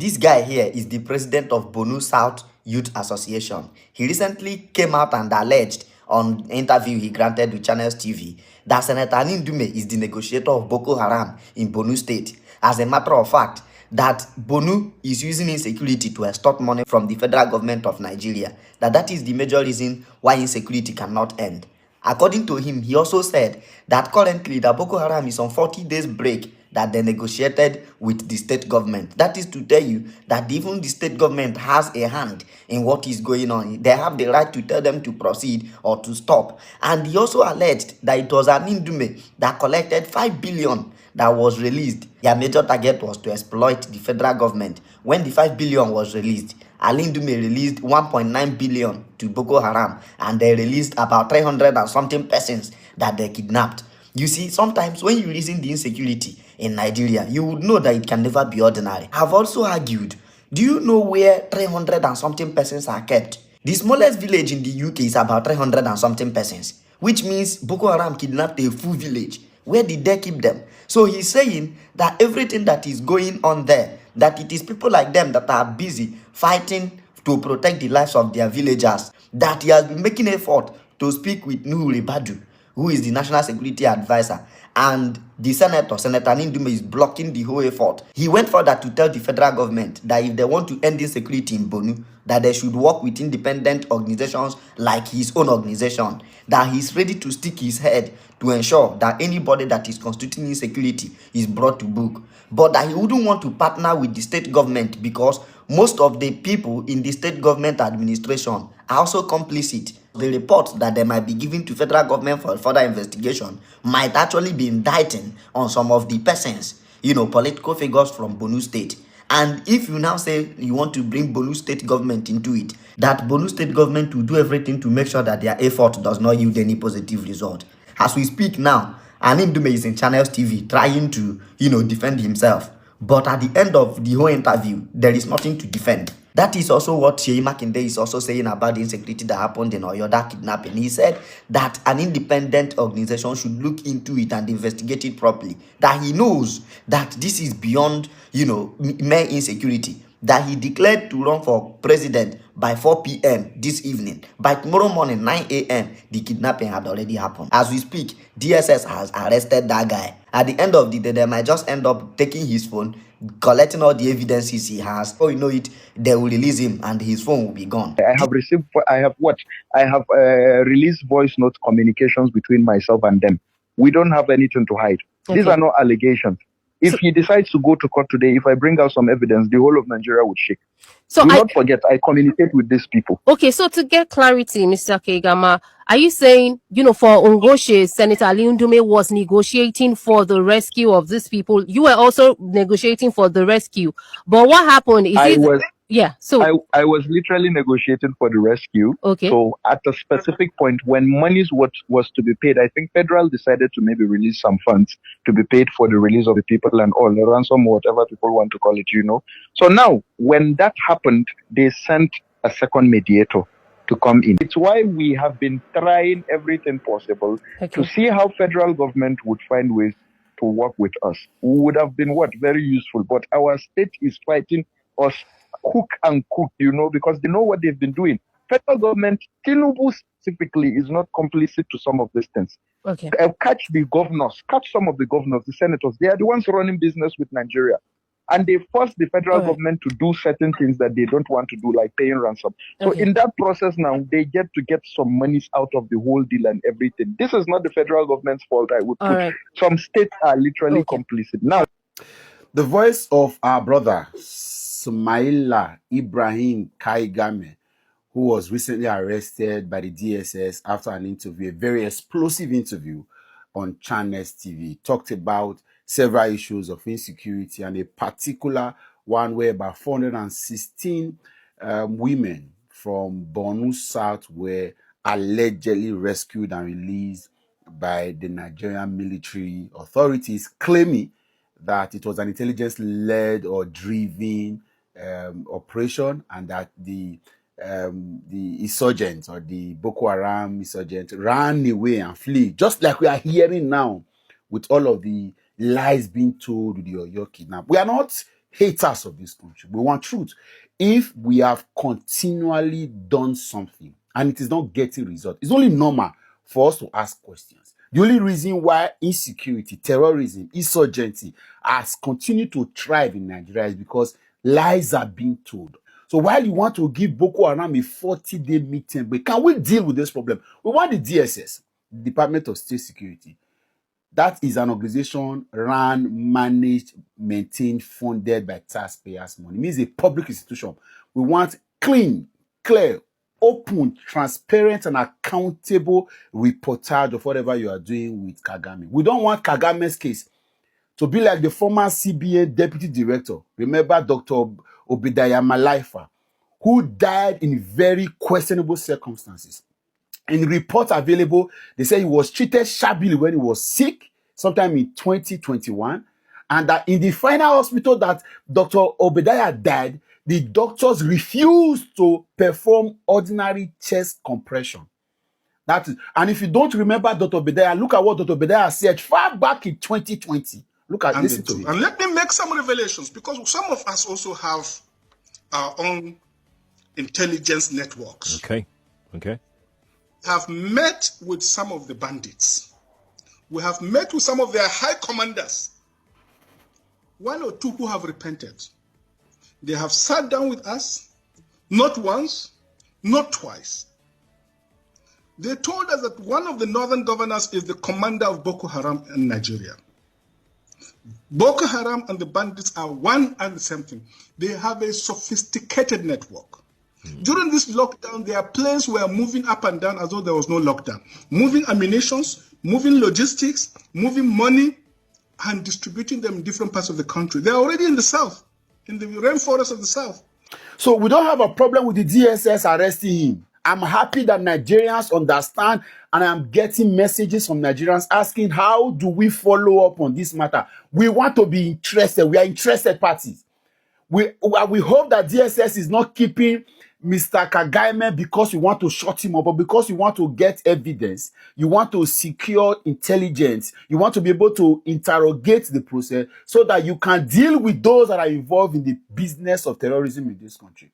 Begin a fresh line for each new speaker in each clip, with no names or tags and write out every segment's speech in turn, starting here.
This guy here is the president of Borno South Youth Association. He recently came out and alleged on an interview he granted with Channels TV that Senator Ndume is the negotiator of Boko Haram in Borno State. As a matter of fact, that Borno is using insecurity to extort money from the federal government of Nigeria. That is the major reason why insecurity cannot end. According to him, he also said that currently the Boko Haram is on 40 days break that they negotiated with the state government. That is to tell you that even the state government has a hand in what is going on. They have the right to tell them to proceed or to stop. And he also alleged that it was an Ndume that collected 5 billion that was released. Their major target was to exploit the federal government. When the 5 billion was released, Ndume released 1.9 billion to Boko Haram, and they released about 300 and something persons that they kidnapped. You see, sometimes when you reason the insecurity in Nigeria, you would know that it can never be ordinary. I've also argued, do you know where 300 and something persons are kept? The smallest village in the UK is about 300 and something persons, which means Boko Haram kidnapped a full village. Where did they keep them? So he's saying that everything that is going on there, that it is people like them that are busy fighting to protect the lives of their villagers, that he has been making effort to speak with Nuhu Ribadu, who is the National Security Advisor, and the Senator Ndume, is blocking the whole effort. He went further to tell the federal government that if they want to end insecurity in Borno, that they should work with independent organizations like his own organization, that he's ready to stick his head to ensure that anybody that is constituting insecurity is brought to book, but that he wouldn't want to partner with the state government because most of the people in the state government administration are also complicit. The report that they might be giving to federal government for further investigation might actually be indicting on some of the persons, political figures from Borno State. And if you now say you want to bring Borno State government into it, that Borno State government will do everything to make sure that their effort does not yield any positive result. As we speak now, Ndume is in Channels TV trying to, defend himself. But at the end of the whole interview, there is nothing to defend. That is also what Sheyi Makinde is also saying about the insecurity that happened in Oyo, that kidnapping. He said that an independent organization should look into it and investigate it properly. That he knows that this is beyond, mere insecurity. That he declared to run for president by 4 p.m. this evening. By tomorrow morning, 9 a.m., the kidnapping had already happened. As we speak, DSS has arrested that guy. At the end of the day, they might just end up taking his phone, collecting all the evidences he has. Oh, you know it, they will release him and his phone will be gone.
I have released voice note communications between myself and them. We don't have anything to hide. Okay. These are not allegations. If he decides to go to court today, if I bring out some evidence, the whole of Nigeria would shake. So do not forget, I communicate with these people.
Okay, so to get clarity, Mr. Kegama, are you saying, for Ngoshe, Senator Ali Ndume was negotiating for the rescue of these people? You were also negotiating for the rescue. But what happened is
I was literally negotiating for the rescue.
Okay.
So at a specific point when monies was to be paid, I think federal decided to maybe release some funds to be paid for the release of the people and all, the ransom, whatever people want to call it, So now, when that happened, they sent a second mediator to come in. It's why we have been trying everything possible to see how federal government would find ways to work with us. We would have been very useful, but our state is fighting us hook and crook, because they know what they've been doing. Federal government, Tinubu specifically, is not complicit to some of these things.
Okay.
Catch some of the governors, the senators. They are the ones running business with Nigeria. And they force the federal government to do certain things that they don't want to do, like paying ransom. So in that process now, they get some monies out of the whole deal and everything. This is not the federal government's fault, I would put.
Right.
Some states are literally complicit. Now,
the voice of our brother, Sumaila Ibrahim Kaigame, who was recently arrested by the DSS after an interview, a very explosive interview on Channels TV, talked about several issues of insecurity and a particular one where about 416 women from Borno South were allegedly rescued and released by the Nigerian military authorities, claiming that it was an intelligence-led or driven operation, and that the insurgents or the Boko Haram insurgents ran away and flee, just like we are hearing now with all of the lies being told with your kidnap. We are not haters of this country. We want truth. If we have continually done something and it is not getting results, it's only normal for us to ask questions. The only reason why insecurity, terrorism, insurgency has continued to thrive in Nigeria is because lies are being told. So while you want to give Boko Haram a 40-day meeting, but can we deal with this problem? We want the DSS, Department of State Security. That is an organization run, managed, maintained, funded by taxpayers' money. It means a public institution. We want clean, clear, open, transparent, and accountable reportage of whatever you are doing with Kagame. We don't want Kagame's case to be like the former CBN deputy director. Remember Dr. Obadiah Malaifa, who died in very questionable circumstances. In reports available, they say he was treated shabbily when he was sick, sometime in 2021, and that in the final hospital that Dr. Obadiah died, the doctors refused to perform ordinary chest compression. That is, and if you don't remember Dr. Obadiah, look at what Dr. Obadiah said far back in 2020. Look at, listen to it.
And let me make some revelations, because some of us also have our own intelligence networks.
Okay.
Have met with some of the bandits. We have met with some of their high commanders. One or two who have repented. They have sat down with us, not once, not twice. They told us that one of the northern governors is the commander of Boko Haram in Nigeria. Boko Haram and the bandits are one and the same thing. They have a sophisticated network. During this lockdown, their planes were moving up and down as though there was no lockdown. Moving ammunitions, moving logistics, moving money, and distributing them in different parts of the country. They're already in the south, in the rainforest of the south.
So we don't have a problem with the DSS arresting him. I'm happy that Nigerians understand, and I'm getting messages from Nigerians asking, how do we follow up on this matter? We want to be interested. We are interested parties. We hope that DSS is not keeping Mr. Kagame because you want to shut him up, but because you want to get evidence, you want to secure intelligence, you want to be able to interrogate the process so that you can deal with those that are involved in the business of terrorism in this country.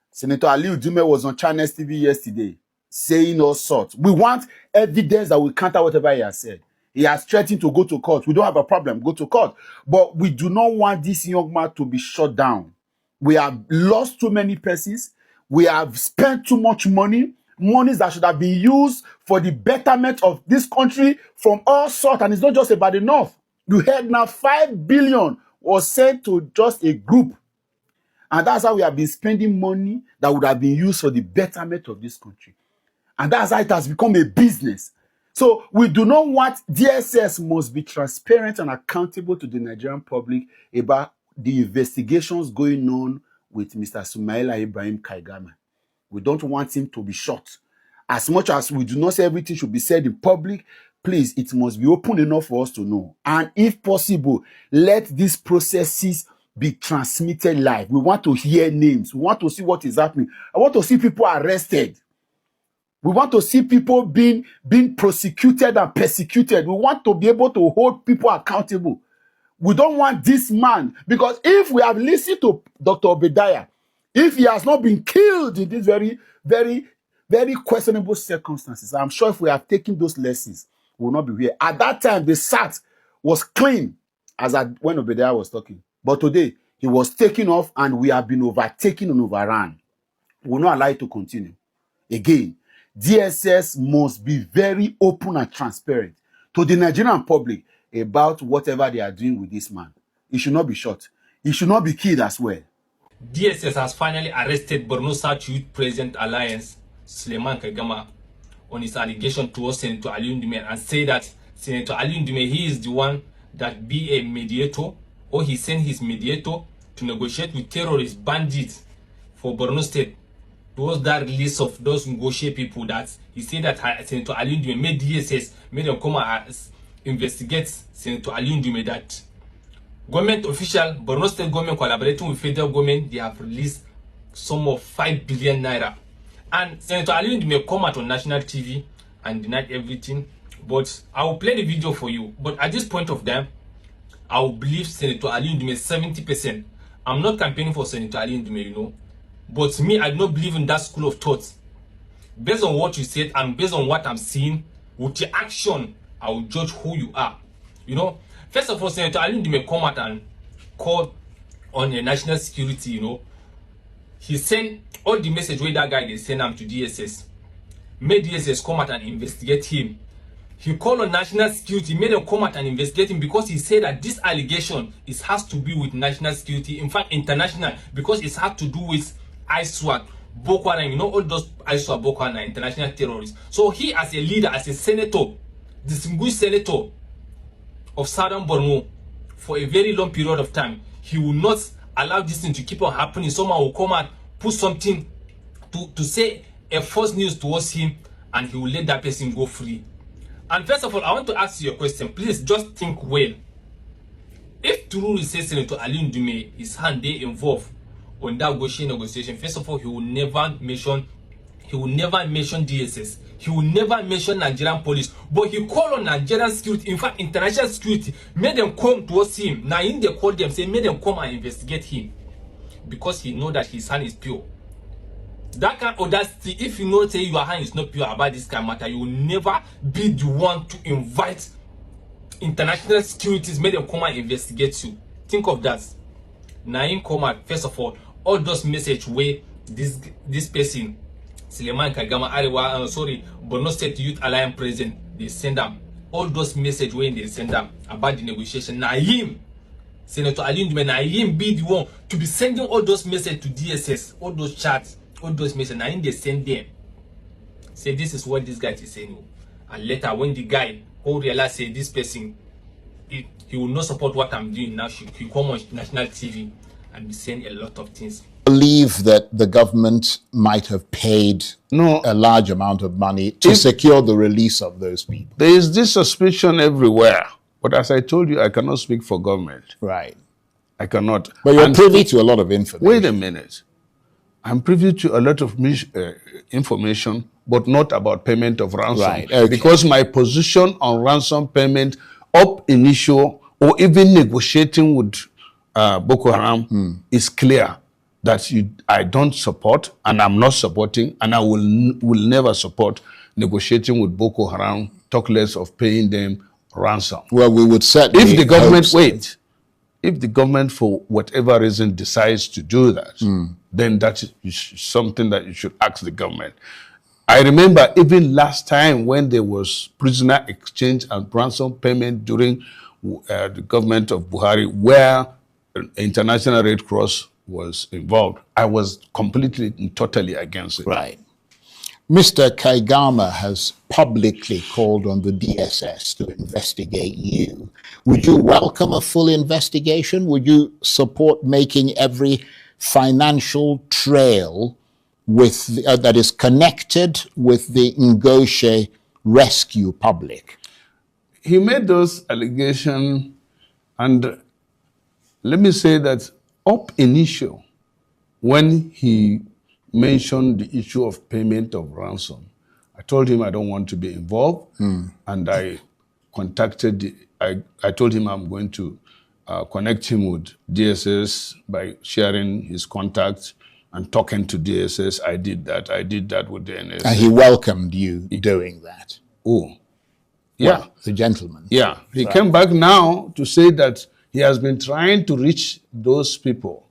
Senator Ali Ndume was on Channels TV yesterday saying all sorts. We want evidence that will counter whatever he has said. He has threatened to go to court. We don't have a problem, go to court. But we do not want this young man to be shut down. We have lost too many persons. We have spent too much money that should have been used for the betterment of this country from all sorts. And it's not just about the North. You heard now 5 billion was sent to just a group. And that's how we have been spending money that would have been used for the betterment of this country. And that's how it has become a business. So we do not want, DSS must be transparent and accountable to the Nigerian public about the investigations going on with Mr. Sumaila Ibrahim Kaigama. We don't want him to be shot. As much as we do not say everything should be said in public, please, it must be open enough for us to know. And if possible, let these processes be transmitted live. We want to hear names. We want to see what is happening. I want to see people arrested. We want to see people being prosecuted and persecuted. We want to be able to hold people accountable. We don't want this man, because if we have listened to Dr. Obadiah, if he has not been killed in these very, very, very questionable circumstances, I'm sure if we have taken those lessons, we will not be here. At that time, the SAT was clean when Obadiah was talking. But today, he was taken off and we have been overtaken and overrun. We will not allow it to continue. Again, DSS must be very open and transparent to the Nigerian public about whatever they are doing with this man. He should not be shot. He should not be killed as well.
DSS has finally arrested Borno South Youth President Alliance, Suleiman Kagama, on his allegation towards Senator Ali Ndume, and say that Senator Ali Ndume, he is the one that be a mediator, or he sent his mediator to negotiate with terrorist bandits for Borno State. Towards that release of those negotiate people, that he said that Senator Ali Ndume made DSS, made them come and investigate Senator Ali Ndume, that government official, Borno State government collaborating with federal government, they have released sum of 5 billion naira. And Senator Ali Ndume come out on national TV and denied everything. But I will play the video for you. But at this point of time, I will believe Senator Ali Ndume 70%. I'm not campaigning for Senator Ali Ndume, you know. But me, I do not believe in that school of thought. Based on what you said and based on what I'm seeing, with your action, I will judge who you are. You know, first of all, Senator Ali Ndume come out and call on the national security, you know. He sent all the message where that guy they send him to DSS. Made DSS come out and investigate him. He called on national security, made them come out and investigate him because he said that this allegation has to be with national security, in fact international, because it has to do with ISWAT, Boko Haram, you know, all those ISWAT, Boko Haram, international terrorists. So he, as a leader, as a senator, distinguished senator of Southern Borno, for a very long period of time, he will not allow this thing to keep on happening. Someone will come out, put something to say a false news towards him, and he will let that person go free. And first of all, I want to ask you a question. Please just think well. If truly says Senator Ali Ndume is hand involved on that negotiation, first of all, he will never mention DSS. He will never mention Nigerian police. But he called on Nigerian security, in fact, international security, made them come towards him. Now, in they called them, say, made them come and investigate him. Because he know that his hand is pure. That kind of audacity, if you know say your hand is not pure about this kind of matter, you will never be the one to invite international securities, make them come and investigate you. Think of that. Now, come out, first of all those message where this person, Suleiman Kagama Arewa, Borno State Youth Alliance President, they send them. All those message where they send them about the negotiation. Now him, Senator Ali Ndume, now him be the one to be sending all those messages to DSS, all those chats, all those messages. Now they send them. Say this is what this guy is saying. And later when the guy who realize say this person, he will not support what I'm doing now, he come on national TV and be saying a lot of things.
Believe that the government might have paid a large amount of money to secure the release of those people.
There is this suspicion everywhere. But as I told you, I cannot speak for government.
Right.
I cannot.
But you're privy to a lot of information.
Wait a minute. I'm privy to a lot of information, but not about payment of ransom.
Right. Okay.
Because my position on ransom payment up initial or even negotiating with Boko Haram is clear. That I don't support, and I'm not supporting, and I will never support negotiating with Boko Haram, talk less of paying them ransom.
Well, we would certainly
if the government if the government for whatever reason decides to do that, then that is something that you should ask the government. I remember even last time when there was prisoner exchange and ransom payment during the government of Buhari, where International Red Cross was involved, I was completely and totally against it.
Right. Mr. Kaigama has publicly called on the DSS to investigate you. Would you welcome a full investigation? Would you support making every financial trail with that is connected with the Ngoshe rescue public?
He made those allegations, and let me say that up initial, when he mentioned the issue of payment of ransom, I told him I don't want to be involved, and I told him I'm going to connect him with DSS by sharing his contacts and talking to DSS. I did that with the NSA.
And he welcomed you doing that.
Oh, yeah.
Well, the gentleman.
Yeah, he came back now to say that he has been trying to reach those people,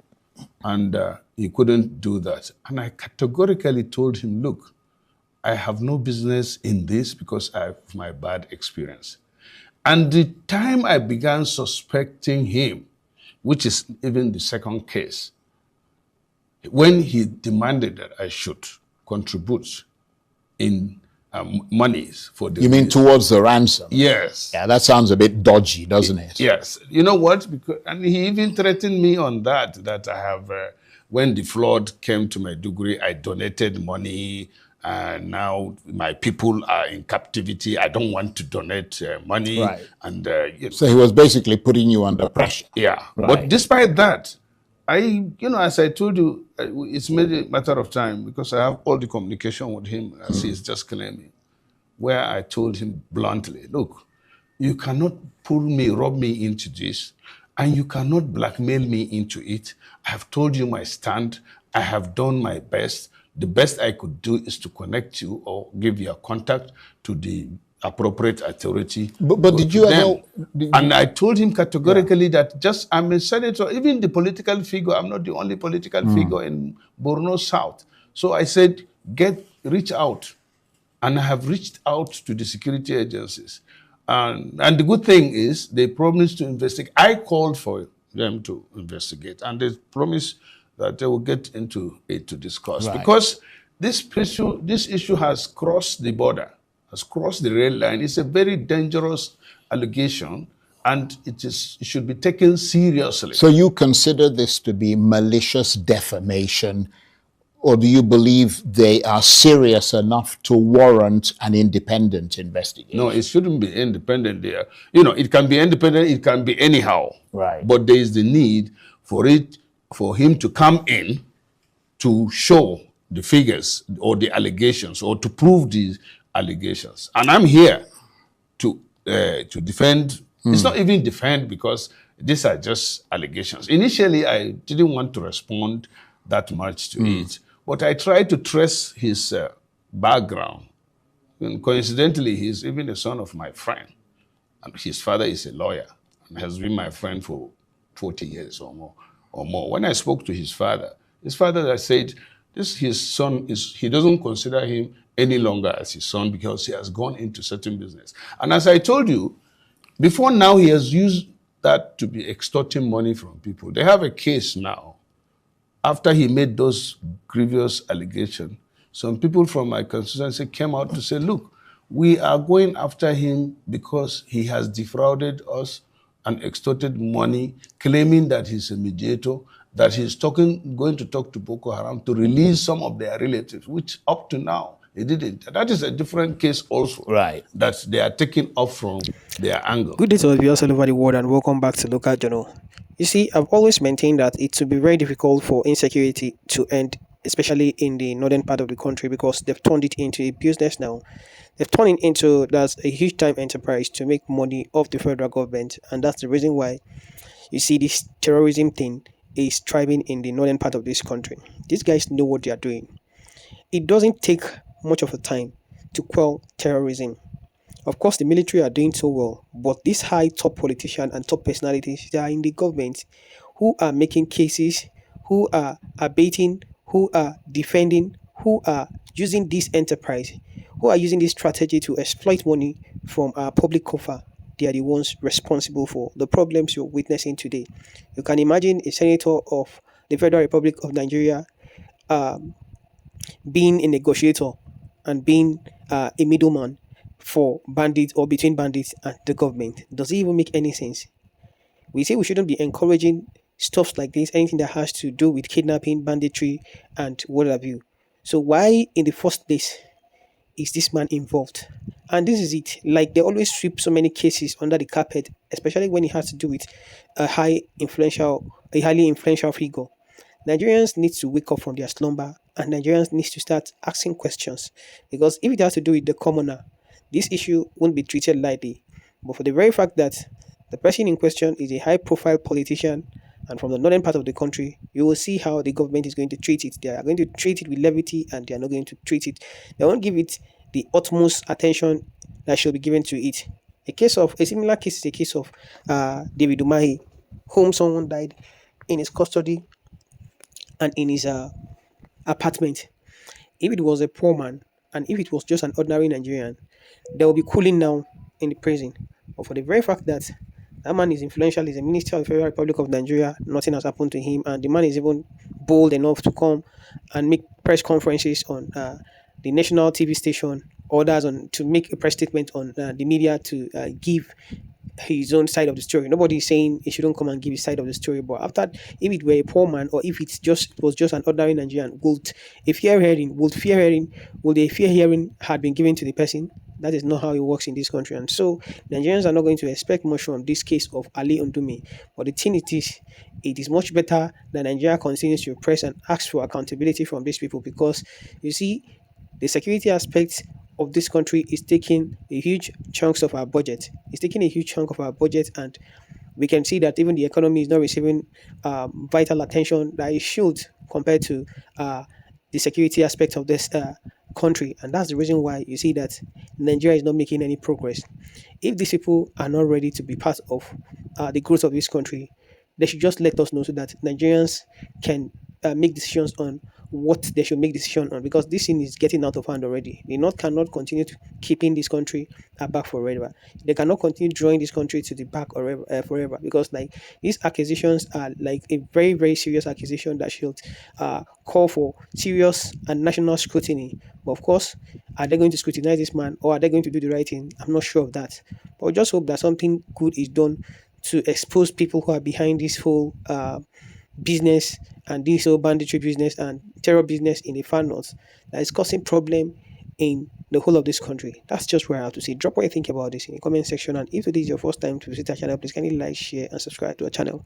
and he couldn't do that. And I categorically told him, look, I have no business in this because I have my bad experience. And the time I began suspecting him, which is even the second case, when he demanded that I should contribute in monies for the...
You mean towards the ransom?
Yes.
Yeah, that sounds a bit dodgy, doesn't it?
Yes. You know what? And he even threatened me on that I have, when the flood came to Maiduguri, I donated money, and now my people are in captivity. I don't want to donate money.
Right.
And
so he was basically putting you under pressure.
Yeah.
Right.
But despite that, as I told you, it's made a matter of time because I have all the communication with him as he's just claiming, where I told him bluntly, look,
You cannot pull me, rob me into this, and you cannot blackmail me into it. I have told you my stand. I have done my best. The best I could do is to connect you or give you a contact to the appropriate authority.
But did you ever?
And I told him categorically that just I'm a senator, even the political figure, I'm not the only political figure in Borno South. So I said, reach out. And I have reached out to the security agencies. And the good thing is they promised to investigate. I called for them to investigate, and they promised that they will get into it to discuss.
Right.
Because this issue has crossed the border, has crossed the rail line. It's a very dangerous allegation, and it should be taken seriously.
So you consider this to be malicious defamation, or do you believe they are serious enough to warrant an independent investigation?
No, it shouldn't be independent there. You know, it can be independent, it can be anyhow.
Right.
But there is the need for him to come in to show the figures or the allegations or to prove these allegations. And I'm here to defend. It's not even defend because these are just allegations. Initially, I didn't want to respond that much to it, but I tried to trace his background. And coincidentally, he's even the son of my friend. And his father is a lawyer and has been my friend for 40 years or more. When I spoke to his father said, his son he doesn't consider him any longer as his son because he has gone into certain business. And as I told you, before now, he has used that to be extorting money from people. They have a case now. After he made those grievous allegations, some people from my constituency came out to say, look, we are going after him because he has defrauded us and extorted money, claiming that he's a mediator, that he's going to talk to Boko Haram to release some of their relatives, which up to now, he didn't. That is a different case also.
Right.
That they are taking off from their angle.
Good day to all viewers all over the world and welcome back to Local Journal. You see, I've always maintained that it will be very difficult for insecurity to end, especially in the northern part of the country, because they've turned it into a business now. They've turned it into that's a huge time enterprise to make money off the federal government, and that's the reason why you see this terrorism thing is thriving in the northern part of this country. These guys know what they are doing. It doesn't take much of a time to quell terrorism. Of course, the military are doing so well, but these high top politicians and top personalities that are in the government who are making cases, who are abating, who are defending, who are using this enterprise, who are using this strategy to exploit money from our public coffers, they are the ones responsible for the problems you're witnessing today. You can imagine a senator of the Federal Republic of Nigeria being a negotiator and being a middleman for bandits or between bandits and the government. Does it even make any sense? We say we shouldn't be encouraging stuff like this, anything that has to do with kidnapping, banditry, and what have you. So why in the first place is this man involved? And this is it. Like they always sweep so many cases under the carpet, especially when it has to do with a highly influential figure. Nigerians need to wake up from their slumber, and Nigerians need to start asking questions, because if it has to do with the commoner, this issue won't be treated lightly. But for the very fact that the person in question is a high-profile politician and from the northern part of the country, you will see how the government is going to treat it. They are going to treat it with levity, and they are not going to treat it. They won't give it the utmost attention that should be given to it. A similar case is a case of David Umahi, whom someone died in his custody and in his apartment. If it was a poor man and if it was just an ordinary Nigerian, they will be cooling down in the prison. But for the very fact that that man is influential, he's a minister of the Federal Republic of Nigeria, nothing has happened to him, and the man is even bold enough to come and make press conferences on the national TV station, others to make a press statement on the media to give his own side of the story. Nobody is saying he shouldn't come and give his side of the story, but if it were a poor man or if it was just an ordinary Nigerian, would a fair hearing had been given to the person? That is not how it works in this country, and so Nigerians are not going to expect much from this case of Ali Ndume. But the thing it is much better that Nigeria continues to press and ask for accountability from these people, because you see, the security aspect of this country is taking a huge chunks of our budget. It's taking a huge chunk of our budget, and we can see that even the economy is not receiving vital attention that it should, compared to the security aspect of this country. And that's the reason why you see that Nigeria is not making any progress. If these people are not ready to be part of the growth of this country, they should just let us know so that Nigerians can make decisions on what they should make decision on, because this thing is getting out of hand already. The North cannot continue to keeping this country back forever. They cannot continue drawing this country to the back forever, because like these accusations are like a very very serious accusation that should call for serious and national scrutiny. But of course, are they going to scrutinize this man, or are they going to do the right thing? I'm not sure of that. But we just hope that something good is done to expose people who are behind this whole business and this whole banditry business and terror business in the far north that is causing problem in the whole of this country. That's just where I have to say. Drop what you think about this in the comment section, and if it is your first time to visit our channel, please kindly like, share, and subscribe to our channel.